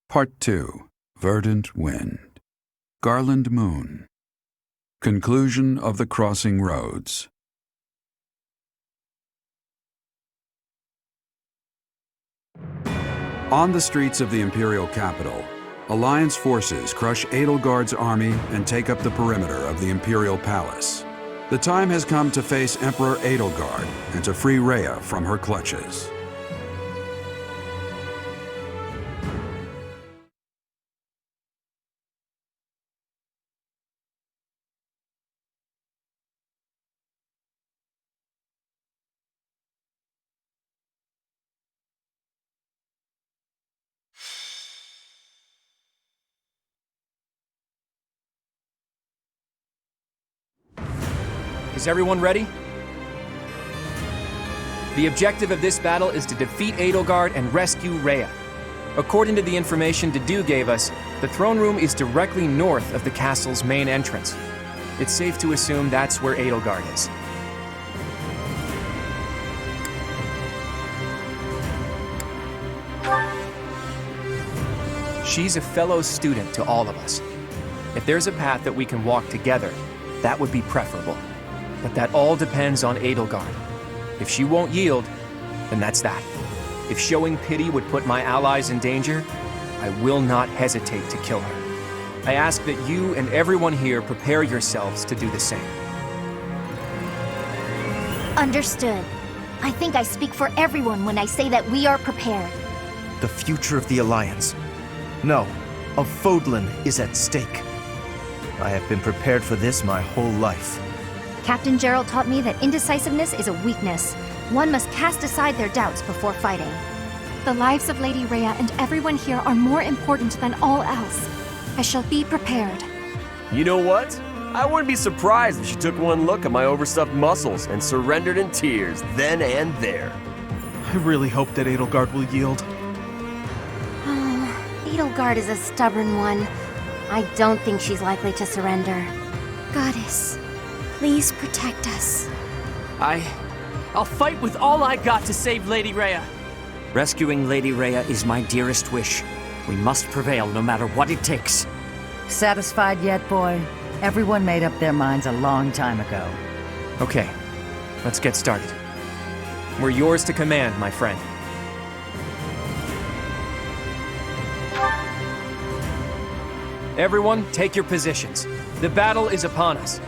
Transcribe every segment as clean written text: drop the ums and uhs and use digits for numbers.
Part 2. Verdant Wind. Garland Moon. Conclusion of the Crossing Roads. On the streets of the imperial capital, Alliance forces crush Edelgard's army and take up the perimeter of the imperial palace. The time has come to face Emperor Edelgard and to free Rhea from her clutches. Is everyone ready? The objective of this battle is to defeat Edelgard and rescue Rhea. According to the information Dedue gave us, the throne room is directly north of the castle's main entrance. It's safe to assume that's where Edelgard is. She's a fellow student to all of us. If there's a path that we can walk together, that would be preferable. But that all depends on Edelgard. If she won't yield, then that's that. If showing pity would put my allies in danger, I will not hesitate to kill her. I ask that you and everyone here prepare yourselves to do the same. Understood. I think I speak for everyone when I say that we are prepared. The future of the Alliance, no, of Fodlan, is at stake. I have been prepared for this my whole life. Captain Gerald taught me that indecisiveness is a weakness. One must cast aside their doubts before fighting. The lives of Lady Rhea and everyone here are more important than all else. I shall be prepared. You know what? I wouldn't be surprised if she took one look at my overstuffed muscles and surrendered in tears then and there. I really hope that Edelgard will yield. Edelgard is a stubborn one. I don't think she's likely to surrender. Goddess, please protect us. I'll fight with all I got to save Lady Rhea. Rescuing Lady Rhea is my dearest wish. We must prevail no matter what it takes. Satisfied yet, boy? Everyone made up their minds a long time ago. Okay, let's get started. We're yours to command, my friend. Everyone, take your positions. The battle is upon us.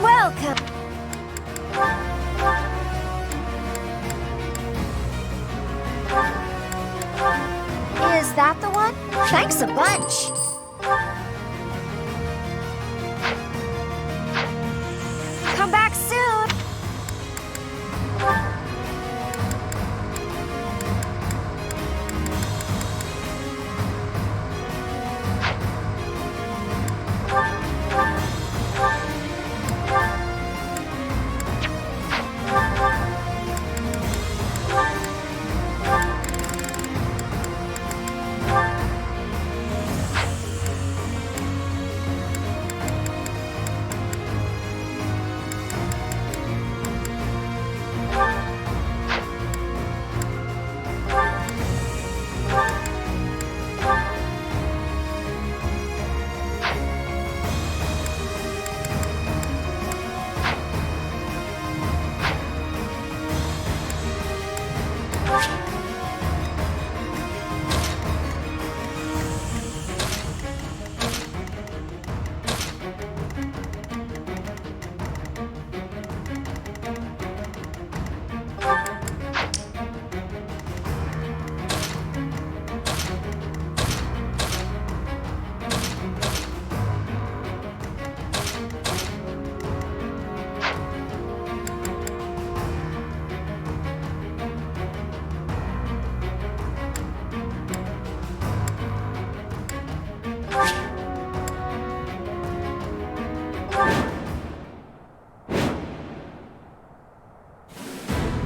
Welcome! Is that the one? Thanks a bunch! Come back soon!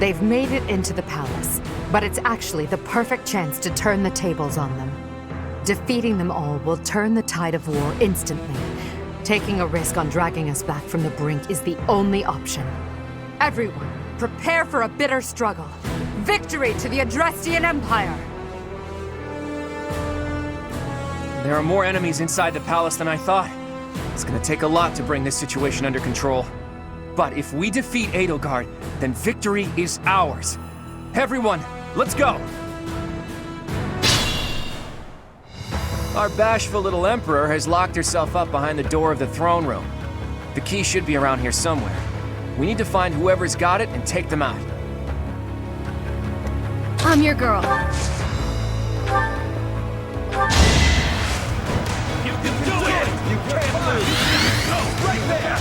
They've made it into the palace, but it's actually the perfect chance to turn the tables on them. Defeating them all will turn the tide of war instantly. Taking a risk on dragging us back from the brink is the only option. Everyone, prepare for a bitter struggle. Victory to the Adrestian Empire! There are more enemies inside the palace than I thought. It's gonna take a lot to bring this situation under control. But if we defeat Edelgard, then victory is ours. Everyone, let's go! Our bashful little emperor has locked herself up behind the door of the throne room. The key should be around here somewhere. We need to find whoever's got it and take them out. I'm your girl. You can do it! You can't lose! Go, right there!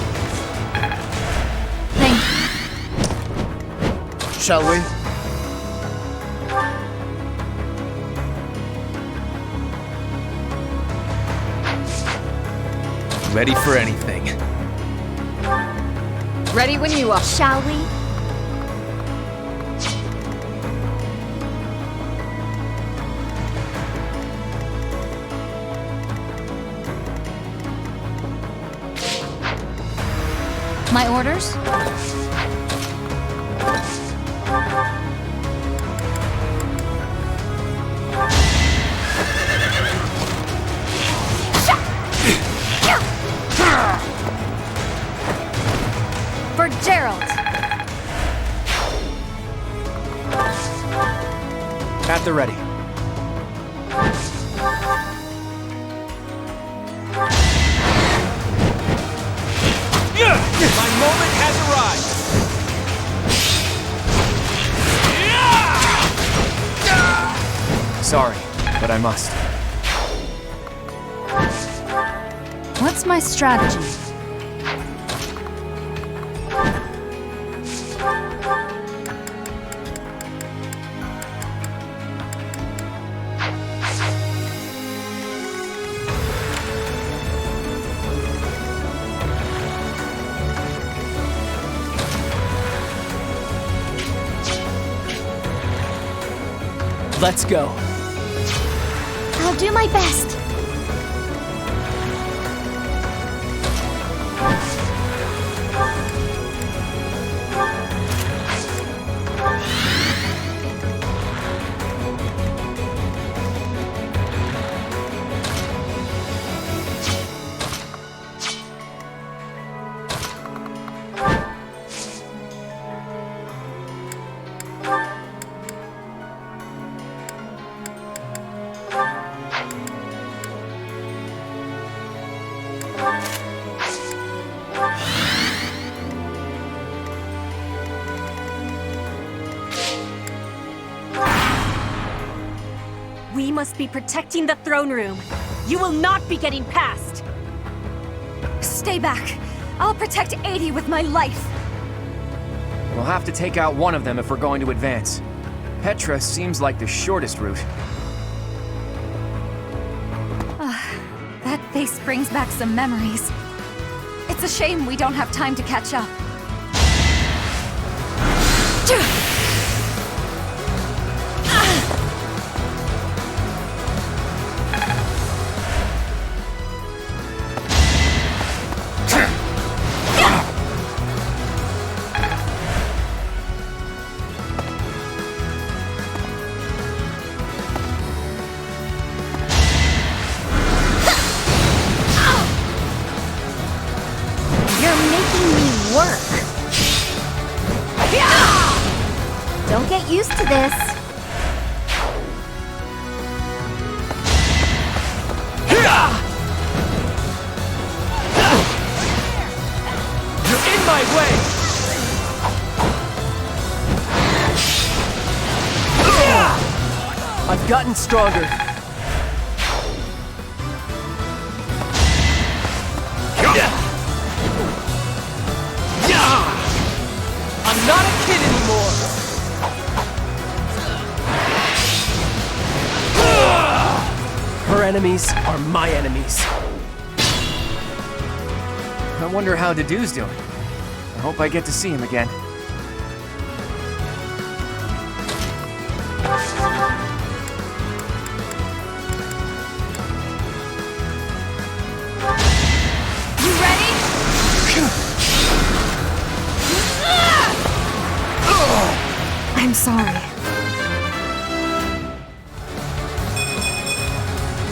Thank you. Shall we? Ready for anything. Ready when you are. Shall we? My orders? For Gerald! At the ready. My moment has arrived! Sorry, but I must. What's my strategy? Let's go. I'll do my best. We must be protecting the throne room. You will not be getting past. Stay back. I'll protect Adi with my life. We'll have to take out one of them if we're going to advance. Petra seems like the shortest route. That face brings back some memories. It's a shame we don't have time to catch up. Don't get used to this. You're in my way! I've gotten stronger. I'm not a kid anymore! Her enemies are my enemies. I wonder how Dedue's doing. I hope I get to see him again. I'm sorry.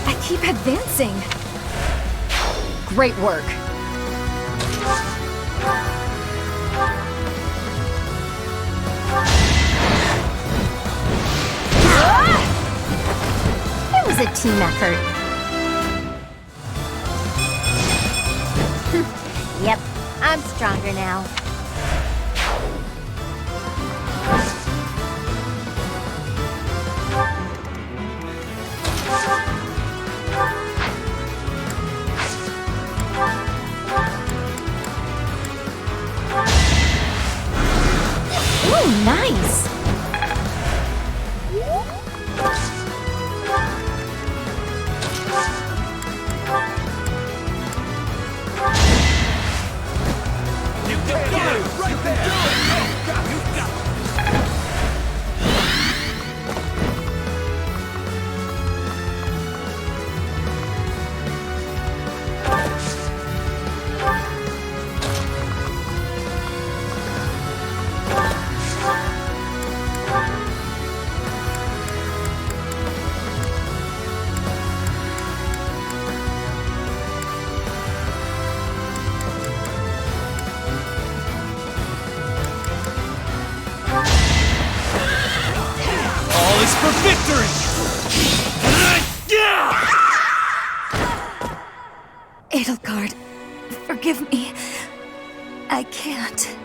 I keep advancing. Great work. It was a team effort. Yep, I'm stronger now. Ooh, nice! For victory! Edelgard, forgive me. I can't.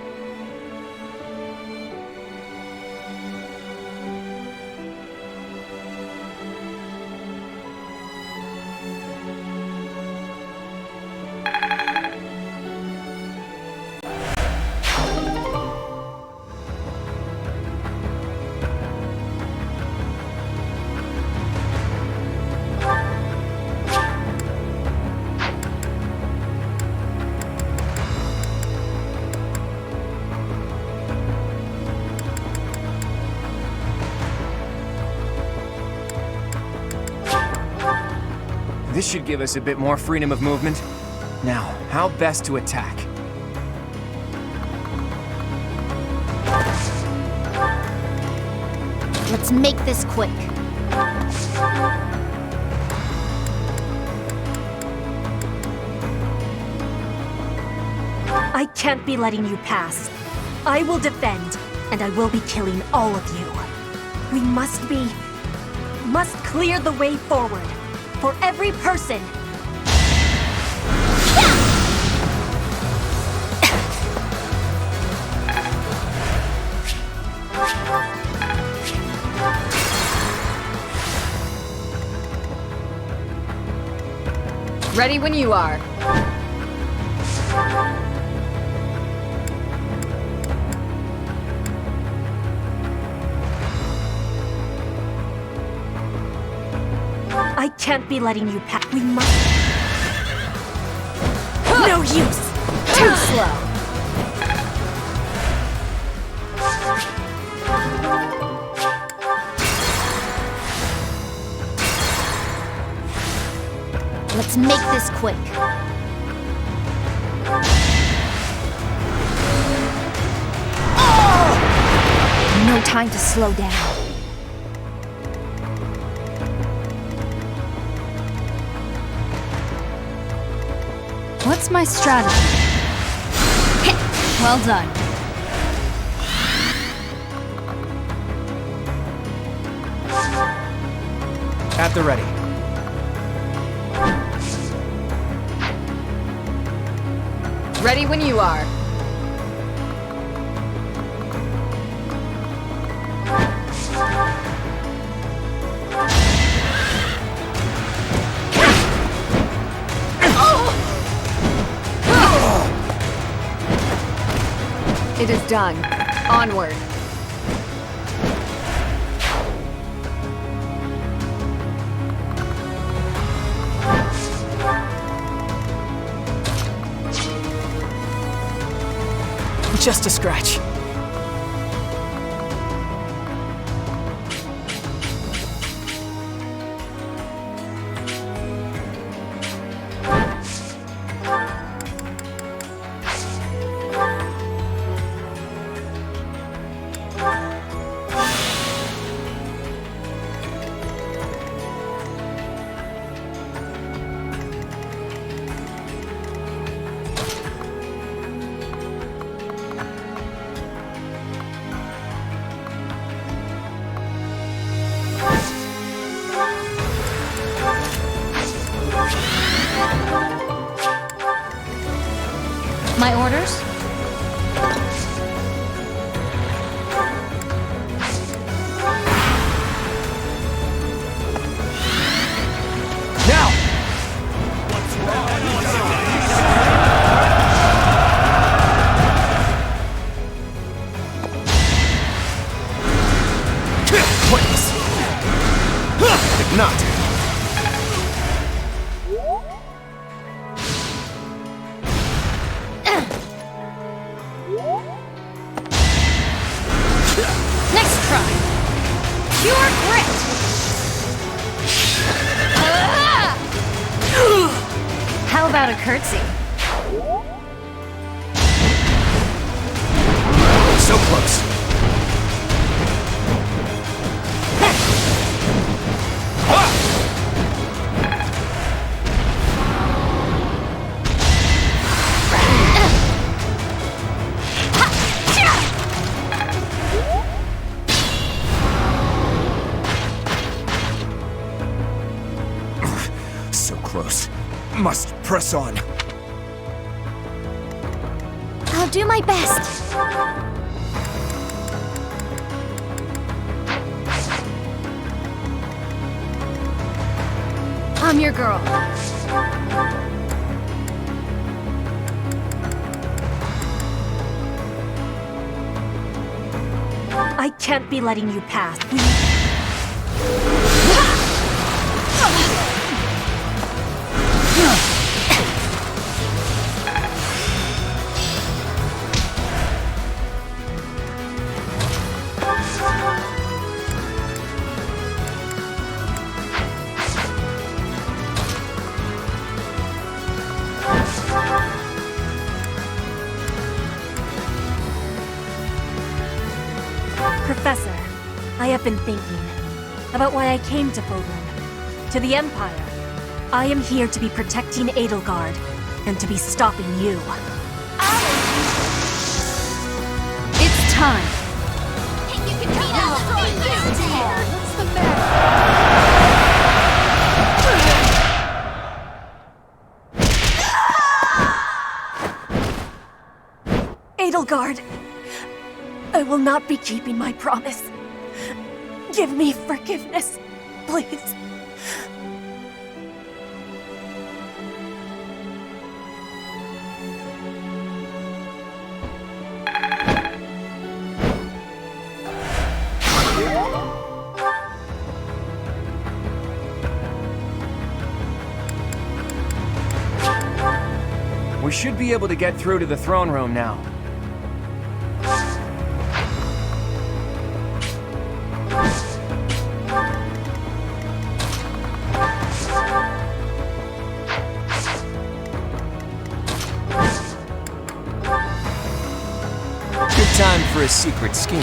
This should give us a bit more freedom of movement. Now, how best to attack? Let's make this quick. I can't be letting you pass. I will defend, and I will be killing all of you. We must clear the way forward. For every person. Ready when you are. I can't be letting you pass. We must. No use! Too slow! Let's make this quick. Oh! No time to slow down. What's my strategy? Well done. At the ready. Ready when you are. It is done. Onward. Just a scratch. Pure grit! How about a curtsy? So close. So close. Must press on. I'll do my best. I'm your girl. I can't be letting you pass. Professor, I have been thinking about why I came to Fodlan, to the Empire. I am here to be protecting Edelgard, and to be stopping you. It's time. What's the matter? Edelgard, I will not be keeping my promise. Give me forgiveness, please. We should be able to get through to the throne room now. Good time for a secret scheme.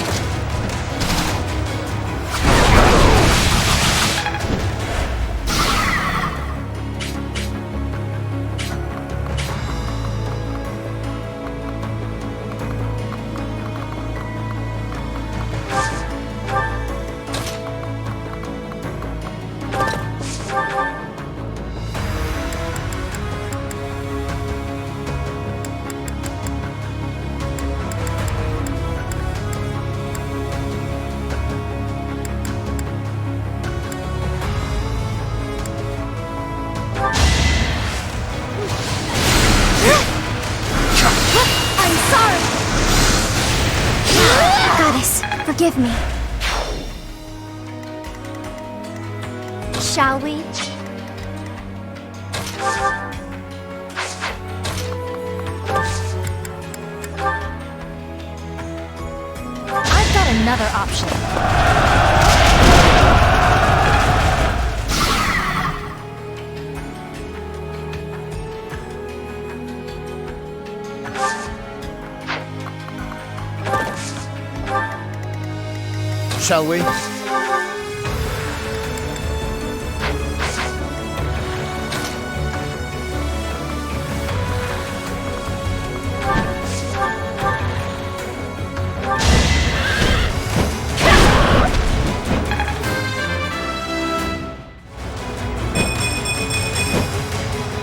Forgive me. Shall we? I've got another option. Shall we?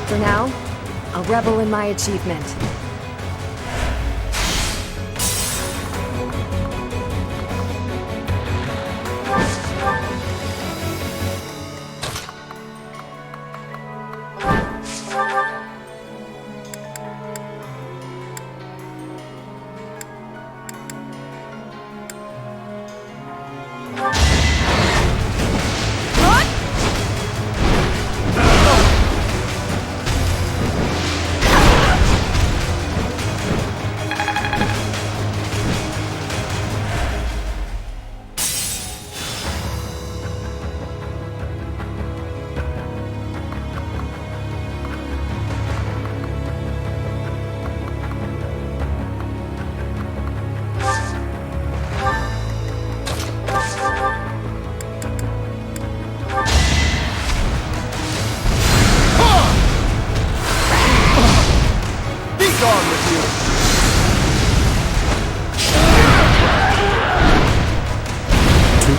For now, I'll revel in my achievement.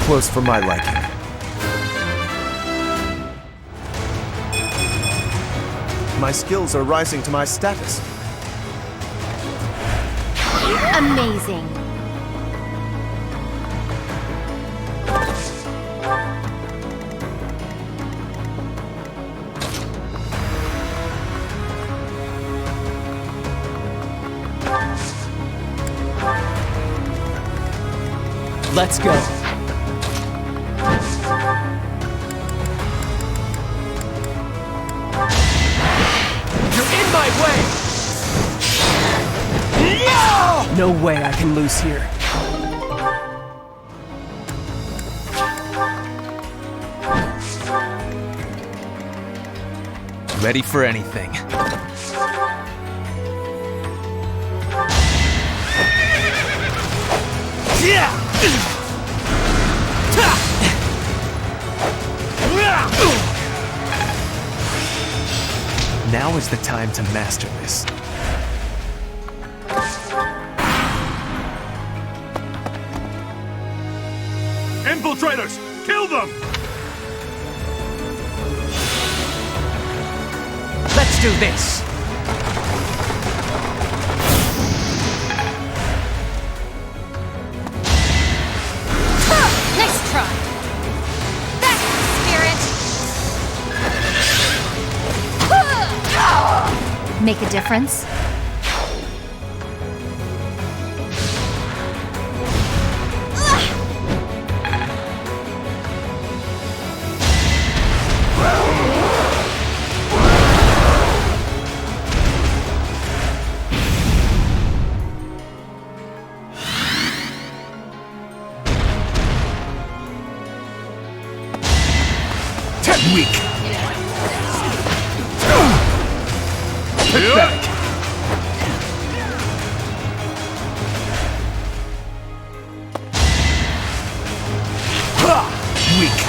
close for my liking. My skills are rising to my status. Amazing. Let's go. You're in my way! No way I can lose here. Ready for anything. Now is the time to master this. Infiltrators! Kill them! Let's do this! Nice try. That's the spirit. Make a difference? Weak. Pathetic. Weak.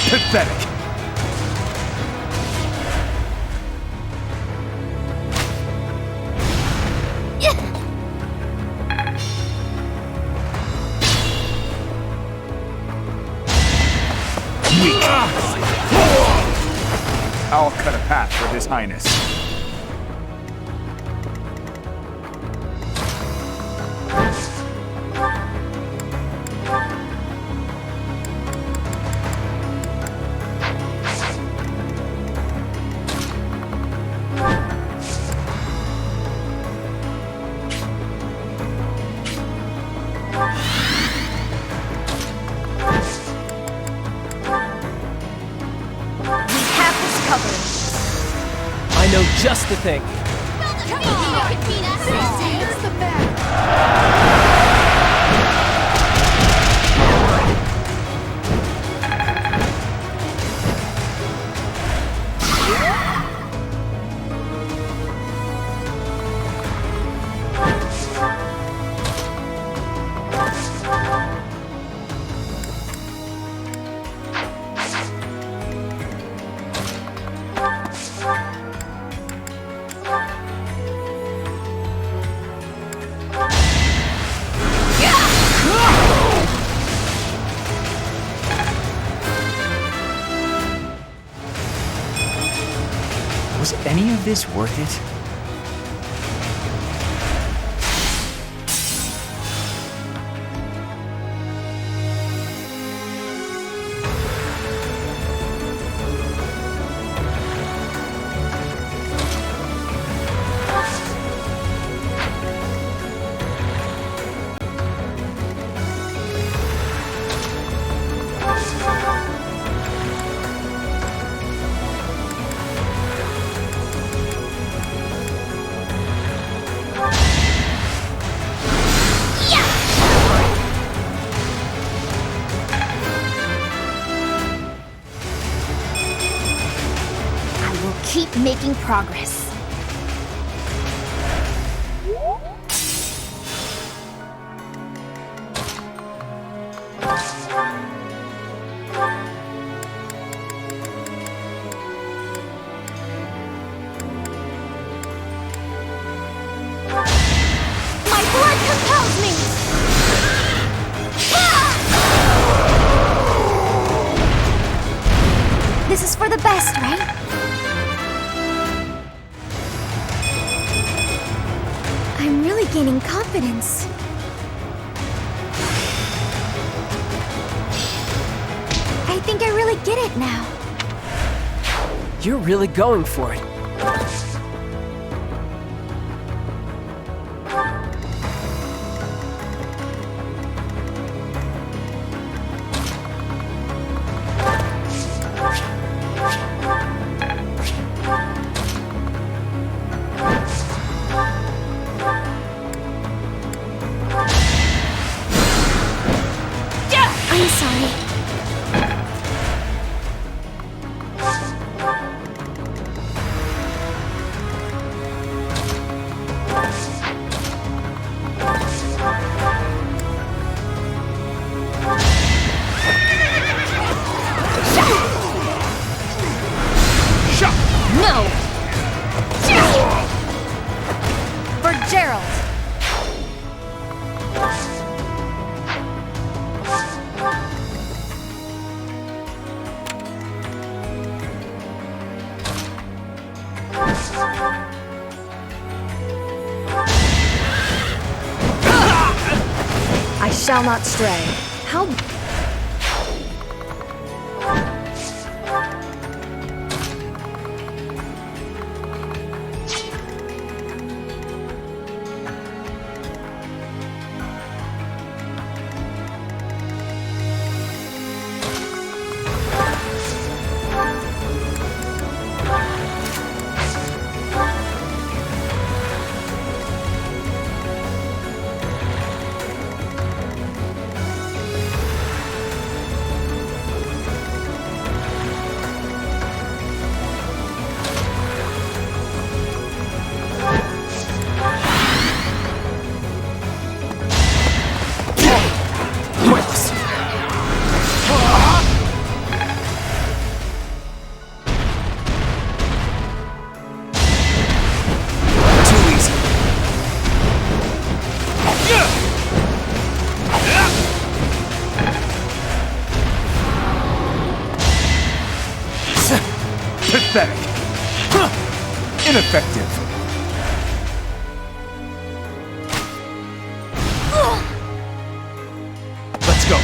Pathetic. I'll cut a path for His Highness. I know just the thing. Come on! It's the best. Was any of this worth it? Keep making progress. My blood compels me! for the best, right? I'm really gaining confidence. I think I really get it now. You're really going for it. I'm sorry. No! For Gerald! I shall not stray. How... Pathetic. Ineffective. Let's go.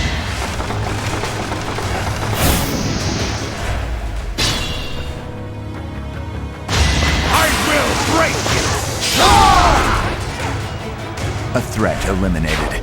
I will break you. A threat eliminated.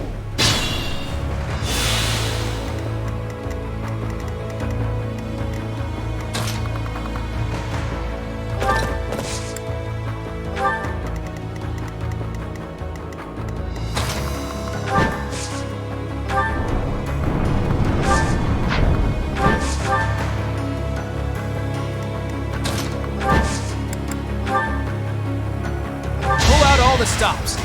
Stops.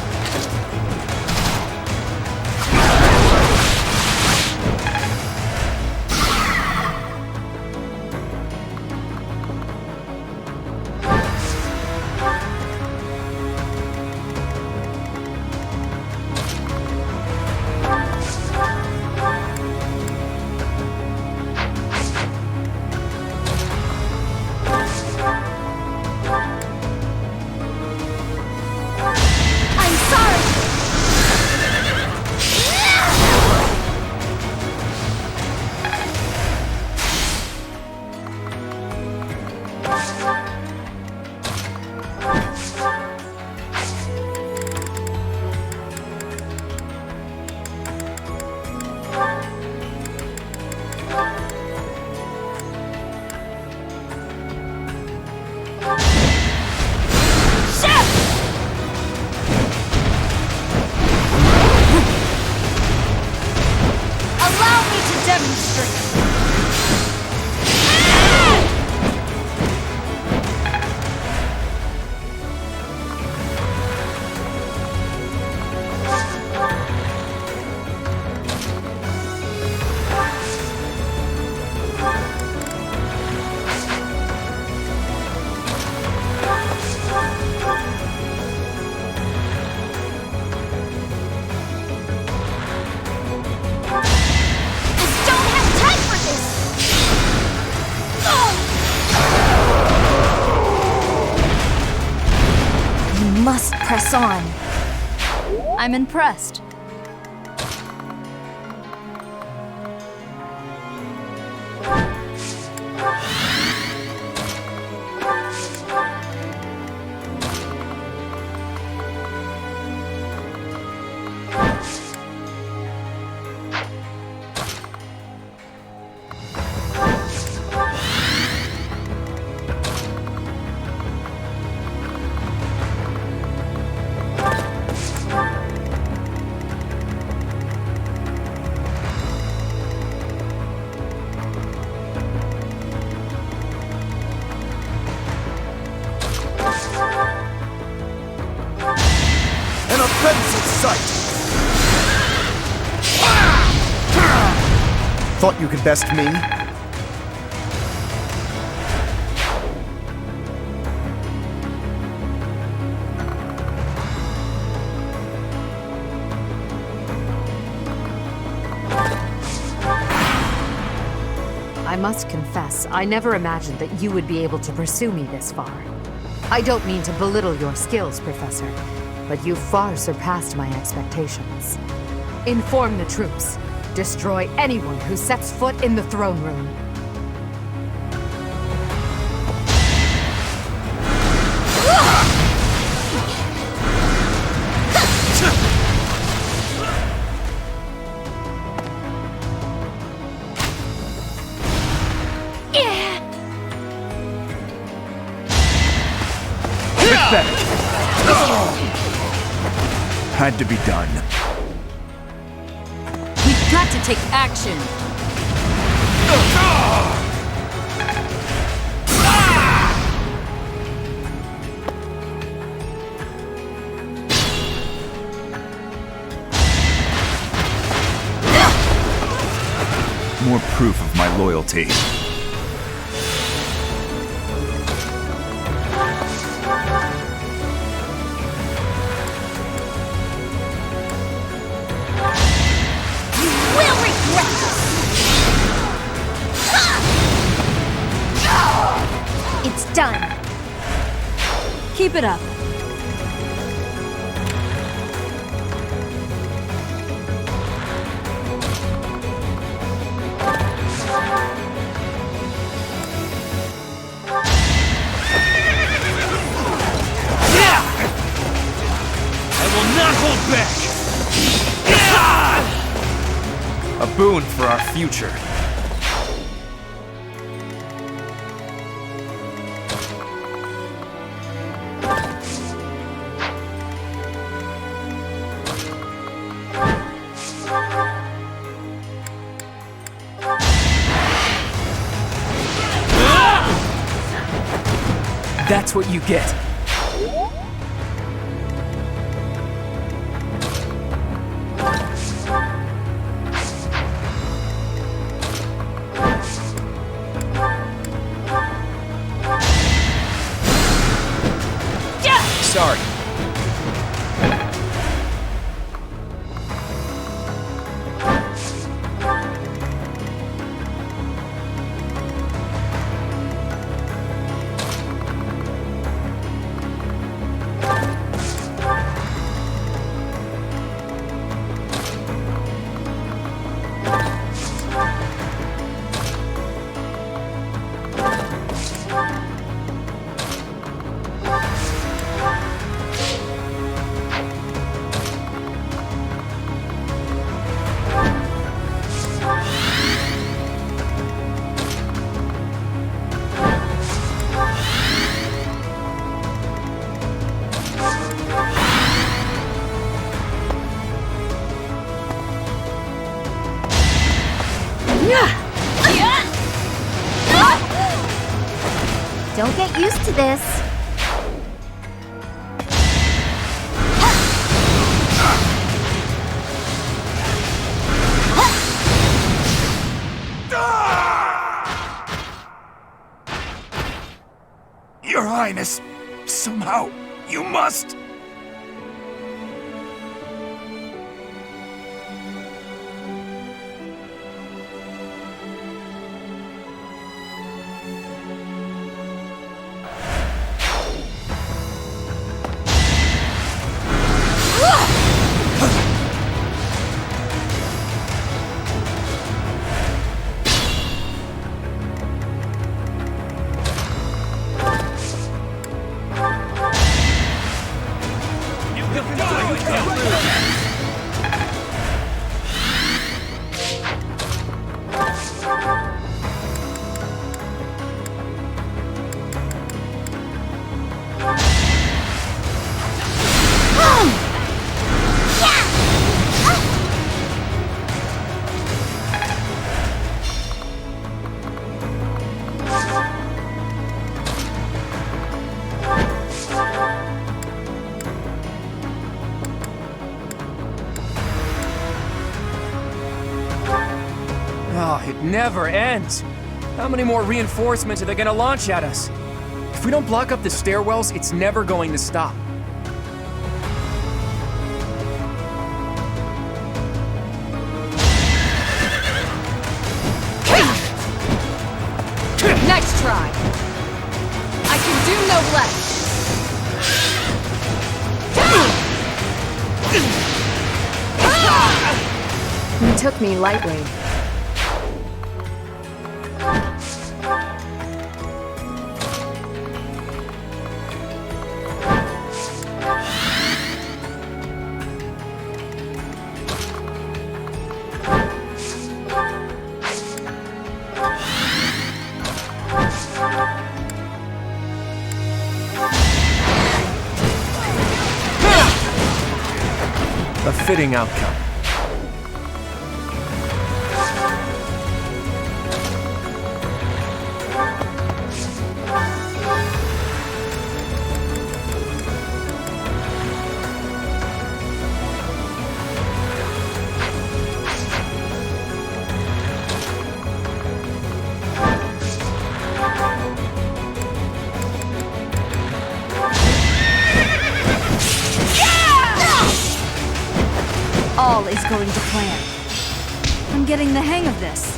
press on. I'm impressed. Thought you could best me? I must confess, I never imagined that you would be able to pursue me this far. I don't mean to belittle your skills, Professor, but you've far surpassed my expectations. Inform the troops. Destroy anyone who sets foot in the throne room. Had to be done. We've got to take action. More proof of my loyalty. Done. Keep it up. I will not hold back! A boon for our future. That's what you get. Sorry. Don't get used to this. Your Highness, somehow, you must... Oh, it never ends. How many more reinforcements are they gonna launch at us? If we don't block up the stairwells, it's never going to stop. Next try. I can do no less. You took me lightly. A fitting outcome. All is going to plan. I'm getting the hang of this.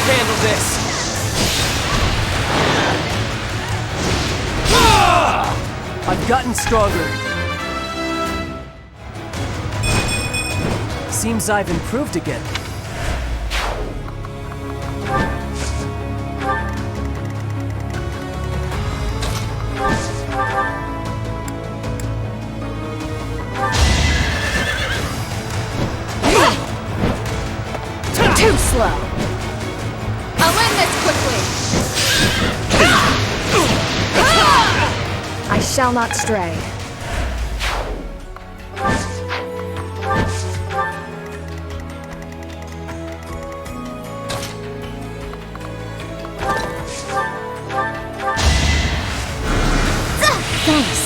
Handle this! I've gotten stronger. Seems I've improved again. Too slow. I'll end this quickly. I shall not stray. Thanks.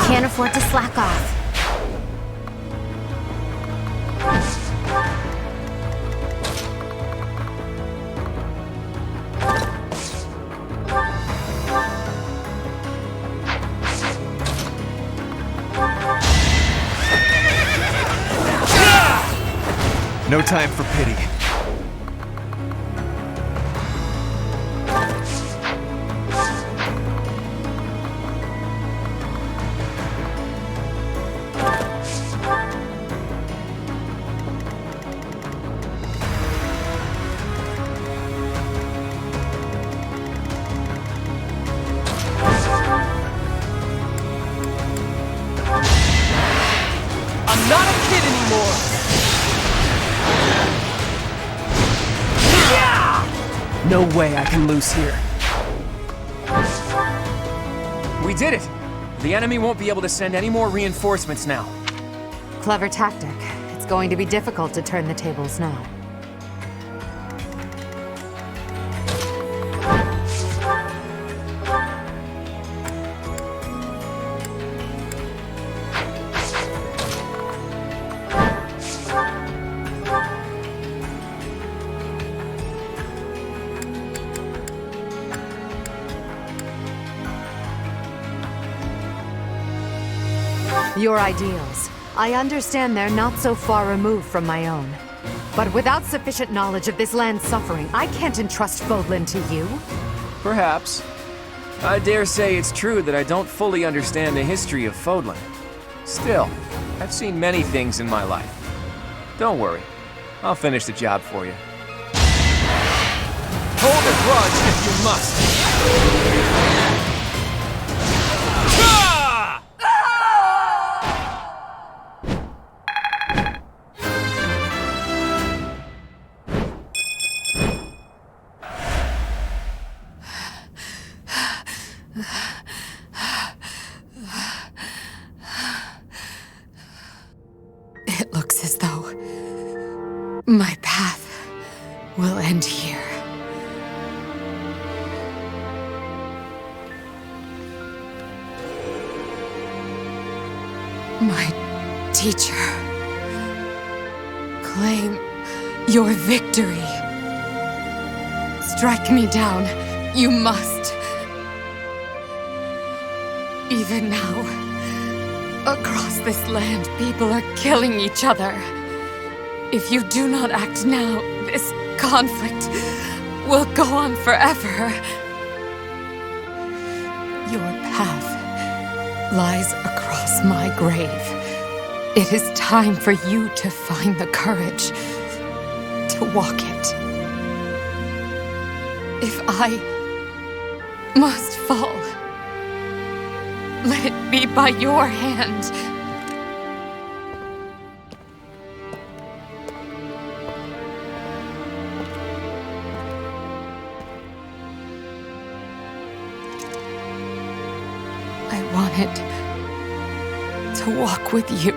Can't afford to slack off. No time for pity. I'm not a kid anymore! No way I can lose here. We did it! The enemy won't be able to send any more reinforcements now. Clever tactic. It's going to be difficult to turn the tables now. Your ideals. I understand they're not so far removed from my own. But without sufficient knowledge of this land's suffering, I can't entrust Fodlan to you. Perhaps. I dare say it's true that I don't fully understand the history of Fodlan. Still, I've seen many things in my life. Don't worry. I'll finish the job for you. Hold a grudge if you must. It looks as though my path will end here. My teacher, claim your victory. Strike me down, you must. Even now, across this land, people are killing each other. If you do not act now, this conflict will go on forever. Your path lies across my grave. It is time for you to find the courage to walk it. If I must fall, let it be by your hand. I wanted to walk with you.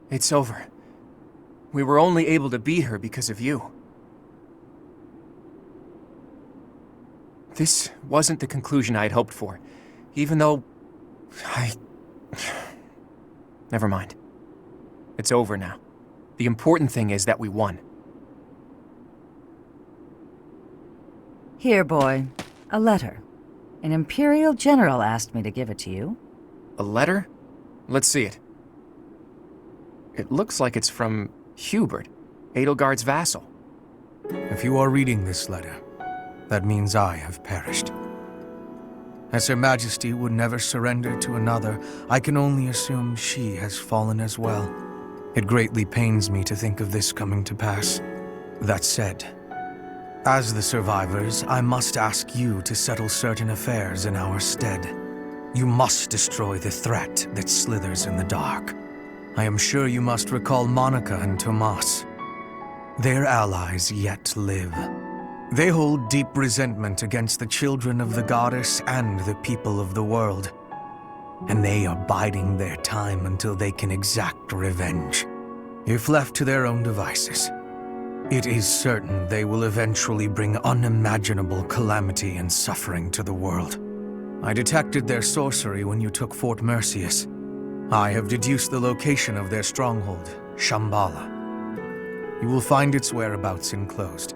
It's over. We were only able to beat her because of you. This wasn't the conclusion I'd hoped for, even though Never mind. It's over now. The important thing is that we won. Here, boy. A letter. An Imperial General asked me to give it to you. A letter? Let's see it. It looks like it's from Hubert, Edelgard's vassal. If you are reading this letter, that means I have perished. As Her Majesty would never surrender to another, I can only assume she has fallen as well. It greatly pains me to think of this coming to pass. That said, as the survivors, I must ask you to settle certain affairs in our stead. You must destroy the threat that slithers in the dark. I am sure you must recall Monica and Tomas. Their allies yet live. They hold deep resentment against the children of the goddess and the people of the world, and they are biding their time until they can exact revenge. If left to their own devices, it is certain they will eventually bring unimaginable calamity and suffering to the world. I detected their sorcery when you took Fort Mercius. I have deduced the location of their stronghold, Shambhala. You will find its whereabouts enclosed.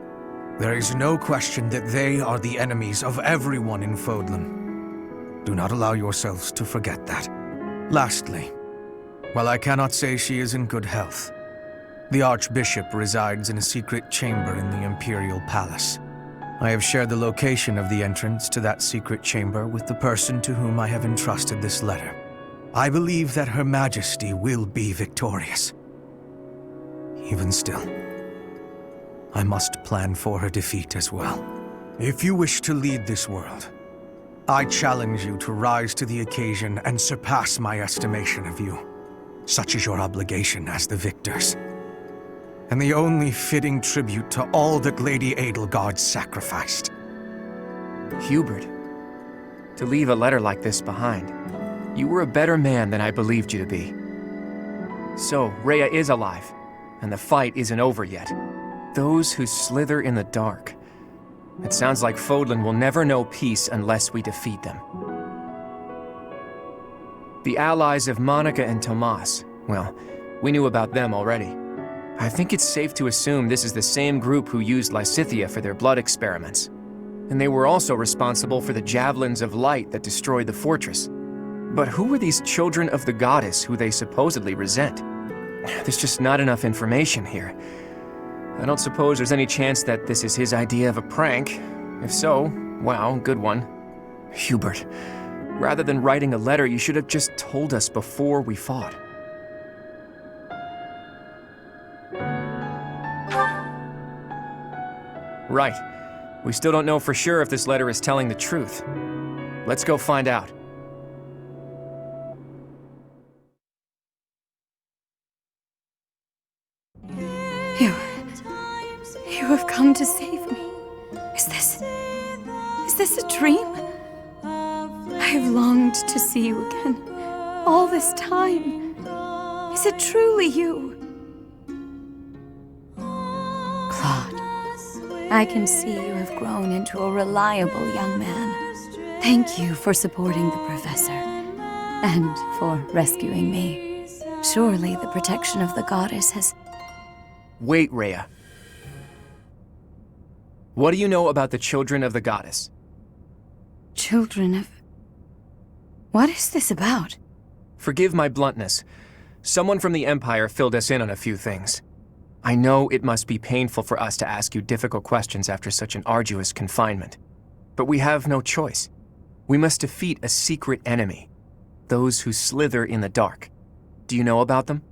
There is no question that they are the enemies of everyone in Fodlan. Do not allow yourselves to forget that. Lastly, while I cannot say she is in good health, the Archbishop resides in a secret chamber in the Imperial Palace. I have shared the location of the entrance to that secret chamber with the person to whom I have entrusted this letter. I believe that Her Majesty will be victorious. Even still, I must plan for her defeat as well. If you wish to lead this world, I challenge you to rise to the occasion and surpass my estimation of you. Such is your obligation as the victors, and the only fitting tribute to all that Lady Edelgard sacrificed. Hubert, to leave a letter like this behind, you were a better man than I believed you to be. So, Rhea is alive, and the fight isn't over yet. Those who slither in the dark. It sounds like Fodlan will never know peace unless we defeat them. The allies of Monica and Tomas, well, we knew about them already. I think it's safe to assume this is the same group who used Lysithea for their blood experiments. And they were also responsible for the javelins of light that destroyed the fortress. But who were these children of the goddess who they supposedly resent? There's just not enough information here. I don't suppose there's any chance that this is his idea of a prank. If so, wow, good one. Hubert, rather than writing a letter, you should have just told us before we fought. Right. We still don't know for sure if this letter is telling the truth. Let's go find out. You have come to save me. Is this a dream? I have longed to see you again all this time. Is it truly you? Claude, I can see you have grown into a reliable young man. Thank you for supporting the professor and for rescuing me. Surely the protection of the goddess has... Wait, Rhea. What do you know about the children of the goddess? Children of... What is this about? Forgive my bluntness. Someone from the Empire filled us in on a few things. I know it must be painful for us to ask you difficult questions after such an arduous confinement. But we have no choice. We must defeat a secret enemy. Those who slither in the dark. Do you know about them?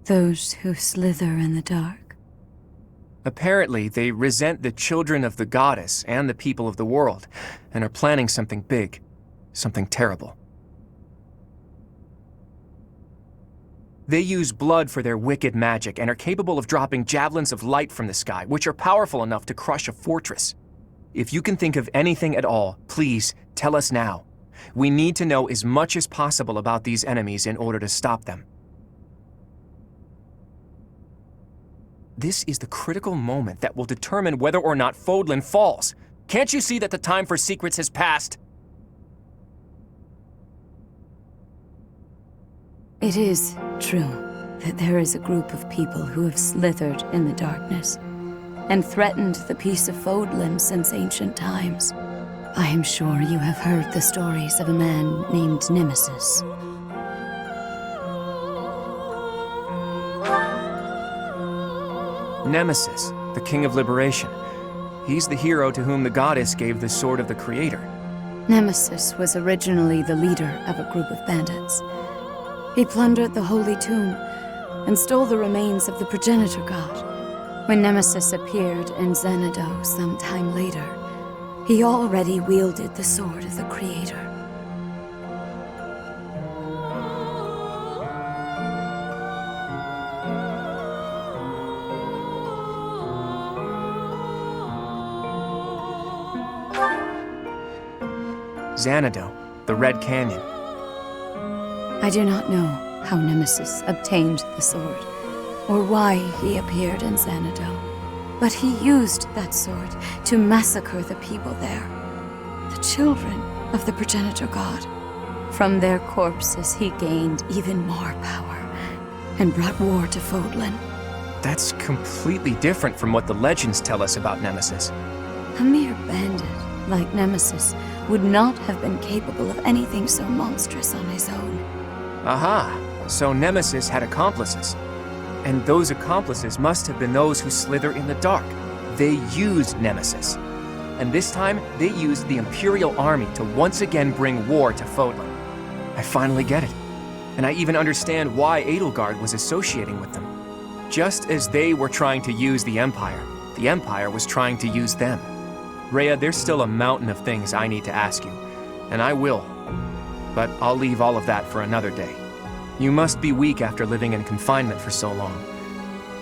Those who slither in the dark. Apparently, they resent the children of the goddess and the people of the world, and are planning something big, something terrible. They use blood for their wicked magic and are capable of dropping javelins of light from the sky, which are powerful enough to crush a fortress. If you can think of anything at all, please tell us now. We need to know as much as possible about these enemies in order to stop them. This is the critical moment that will determine whether or not Fodlan falls. Can't you see that the time for secrets has passed? It is true that there is a group of people who have slithered in the darkness and threatened the peace of Fodlan since ancient times. I am sure you have heard the stories of a man named Nemesis. Nemesis, the King of Liberation. He's the hero to whom the goddess gave the Sword of the Creator. Nemesis was originally the leader of a group of bandits. He plundered the Holy Tomb and stole the remains of the progenitor god. When Nemesis appeared in Xanadu some time later, he already wielded the Sword of the Creator. Xanadu, the Red Canyon. I do not know how Nemesis obtained the sword, or why he appeared in Xanadu, but he used that sword to massacre the people there, the children of the progenitor god. From their corpses he gained even more power, and brought war to Fodlan. That's completely different from what the legends tell us about Nemesis. A mere bandit like Nemesis would not have been capable of anything so monstrous on his own. Aha, so Nemesis had accomplices. And those accomplices must have been those who slither in the dark. They used Nemesis. And this time, they used the Imperial army to once again bring war to Fodlan. I finally get it. And I even understand why Edelgard was associating with them. Just as they were trying to use the Empire was trying to use them. Rhea, there's still a mountain of things I need to ask you, and I will. But I'll leave all of that for another day. You must be weak after living in confinement for so long.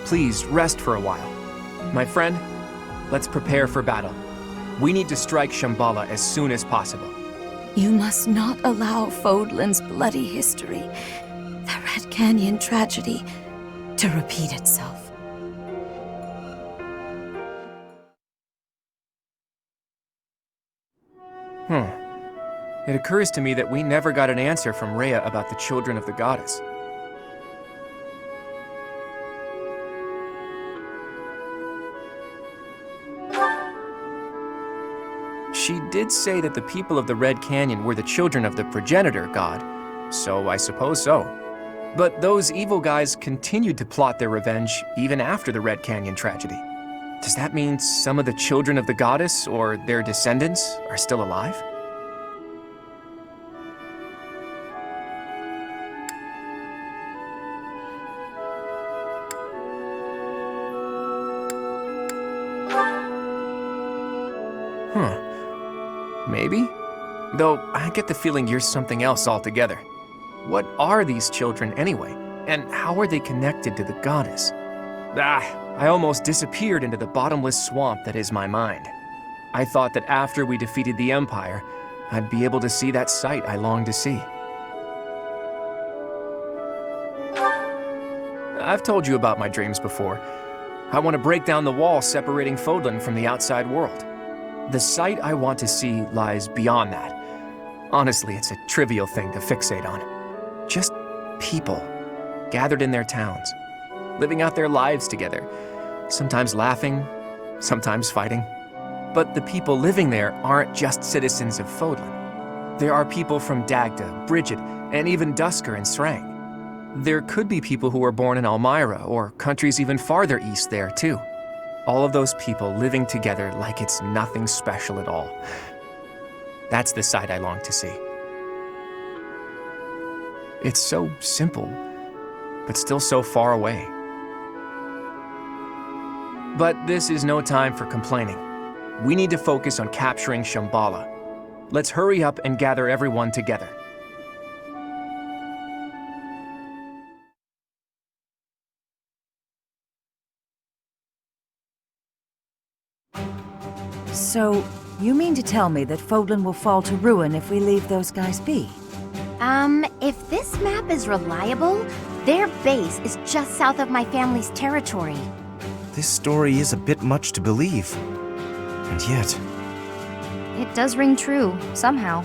Please rest for a while. My friend, let's prepare for battle. We need to strike Shambhala as soon as possible. You must not allow Fodlan's bloody history, the Red Canyon tragedy, to repeat itself. It occurs to me that we never got an answer from Rhea about the children of the goddess. She did say that the people of the Red Canyon were the children of the progenitor god, so I suppose so. But those evil guys continued to plot their revenge even after the Red Canyon tragedy. Does that mean some of the children of the goddess, or their descendants, are still alive? Maybe? Though I get the feeling you're something else altogether. What are these children anyway? And how are they connected to the goddess? I almost disappeared into the bottomless swamp that is my mind. I thought that after we defeated the Empire, I'd be able to see that sight I longed to see. I've told you about my dreams before. I want to break down the wall separating Fodlan from the outside world. The sight I want to see lies beyond that. Honestly, it's a trivial thing to fixate on. Just people, gathered in their towns, living out their lives together, sometimes laughing, sometimes fighting. But the people living there aren't just citizens of Fodlan. There are people from Dagda, Brigid, and even Dusker and Srang. There could be people who were born in Almyra, or countries even farther east there, too. All of those people living together like it's nothing special at all. That's the sight I long to see. It's so simple, but still so far away. But this is no time for complaining. We need to focus on capturing Shambhala. Let's hurry up and gather everyone together. So, you mean to tell me that Fodlan will fall to ruin if we leave those guys be? If this map is reliable, their base is just south of my family's territory. This story is a bit much to believe. And yet... It does ring true, somehow.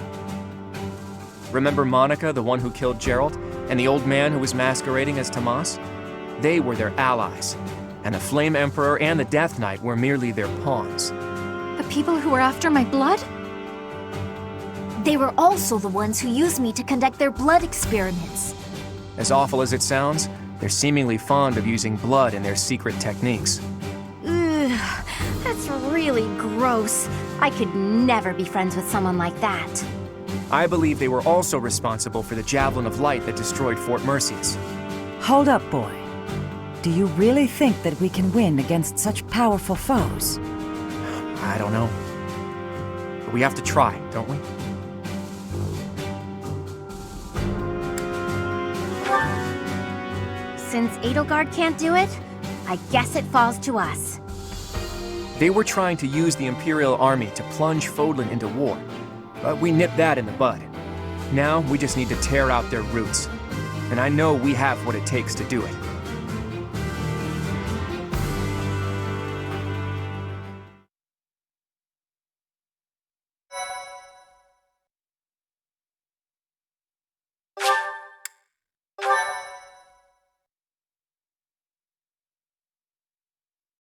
Remember Monica, the one who killed Gerald, and the old man who was masquerading as Tomas? They were their allies, and the Flame Emperor and the Death Knight were merely their pawns. The people who were after my blood? They were also the ones who used me to conduct their blood experiments. As awful as it sounds, they're seemingly fond of using blood in their secret techniques. Ugh, that's really gross. I could never be friends with someone like that. I believe they were also responsible for the Javelin of Light that destroyed Fort Mercius. Hold up, boy. Do you really think that we can win against such powerful foes? I don't know. But we have to try, don't we? Since Edelgard can't do it, I guess it falls to us. They were trying to use the Imperial army to plunge Fodlan into war. But we nipped that in the bud. Now we just need to tear out their roots. And I know we have what it takes to do it.